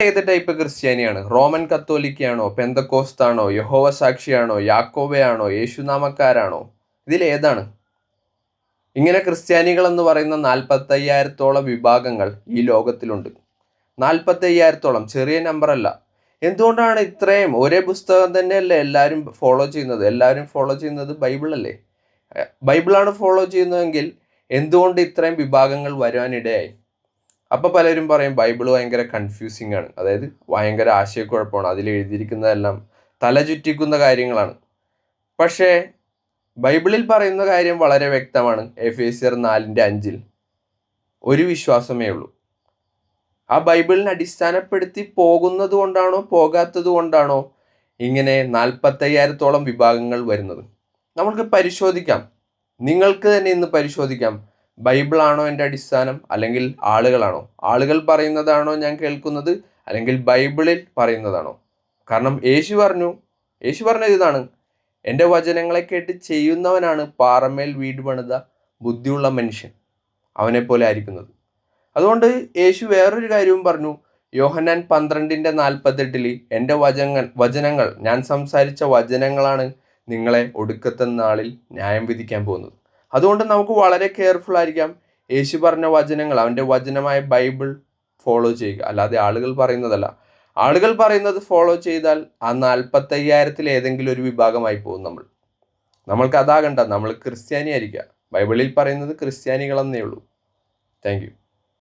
ഏത് type ക്രിസ്ത്യാനിയാണ്? Roman കത്തോലിക്കയാണോ, പെന്തക്കോസ്താണോ, യഹോവ സാക്ഷിയാണോ, യാക്കോബയാണോ, യേശുനാമക്കാരാണോ? ഇതിലേതാണ്? ഇങ്ങനെ ക്രിസ്ത്യാനികൾ എന്ന് പറയുന്ന 45,000-ഓളം വിഭാഗങ്ങൾ ഈ ലോകത്തിലുണ്ട്. 45,000-ഓളം, ചെറിയ നമ്പർ അല്ല. എന്തുകൊണ്ടാണ് ഇത്രയും? ഒരേ പുസ്തകം തന്നെയല്ലേ എല്ലാവരും ഫോളോ ചെയ്യുന്നത്? എല്ലാവരും ഫോളോ ചെയ്യുന്നത് ബൈബിളല്ലേ? ബൈബിളാണ് ഫോളോ ചെയ്യുന്നതെങ്കിൽ എന്തുകൊണ്ട് ഇത്രയും വിഭാഗങ്ങൾ വരാനിടയായി? അപ്പോൾ പലരും പറയും ബൈബിൾ ഭയങ്കര കൺഫ്യൂസിങ് ആണ്, അതായത് ഭയങ്കര ആശയക്കുഴപ്പമാണ്, അതിൽ എഴുതിയിരിക്കുന്നതെല്ലാം തല ചുറ്റിക്കുന്ന കാര്യങ്ങളാണ്. പക്ഷേ ബൈബിളിൽ പറയുന്ന കാര്യം വളരെ വ്യക്തമാണ്. എഫേസ്യർ 4:5 ഒരു വിശ്വാസമേ ഉള്ളൂ. ആ ബൈബിളിനെ അടിസ്ഥാനപ്പെടുത്തി പോകുന്നത് കൊണ്ടാണോ പോകാത്തത് കൊണ്ടാണോ ഇങ്ങനെ 45,000-ഓളം വിഭാഗങ്ങൾ വരുന്നത്? നമുക്ക് പരിശോധിക്കാം. നിങ്ങൾക്ക് തന്നെ ഇന്ന് പരിശോധിക്കാം. ബൈബിളാണോ എൻ്റെ അടിസ്ഥാനം, അല്ലെങ്കിൽ ആളുകളാണോ? ആളുകൾ പറയുന്നതാണോ ഞാൻ കേൾക്കുന്നത്, അല്ലെങ്കിൽ ബൈബിളിൽ പറയുന്നതാണോ? കാരണം യേശു പറഞ്ഞത് ഇതാണ്: എൻ്റെ വചനങ്ങളെ കേട്ട് ചെയ്യുന്നവനാണ് പാറമേൽ വീട് പണിത ബുദ്ധിയുള്ള മനുഷ്യൻ, അവനെ പോലെ ആയിരിക്കുന്നത്. അതുകൊണ്ട് യേശു വേറൊരു കാര്യവും പറഞ്ഞു. യോഹന്നാൻ 12:48 എൻ്റെ വചനങ്ങൾ ഞാൻ സംസാരിച്ച വചനങ്ങളാണ് നിങ്ങളെ ഒടുക്കത്തെ നാളിൽ ന്യായം വിധിക്കാൻ പോകുന്നത്. അതുകൊണ്ട് നമുക്ക് വളരെ കെയർഫുൾ ആയിരിക്കാം. യേശു പറഞ്ഞ വചനങ്ങൾ, അവൻ്റെ വചനമായ ബൈബിൾ ഫോളോ ചെയ്യുക, അല്ലാതെ ആളുകൾ പറയുന്നതല്ല. ആളുകൾ പറയുന്നത് ഫോളോ ചെയ്താൽ ആ 45,000-ൽ ഏതെങ്കിലും ഒരു വിഭാഗമായി പോകും. നമ്മൾക്ക് അതാകണ്ട. നമ്മൾ ക്രിസ്ത്യാനി ആയിരിക്കുക. ബൈബിളിൽ പറയുന്നത് ക്രിസ്ത്യാനികളെന്നേ ഉള്ളൂ. Thank you.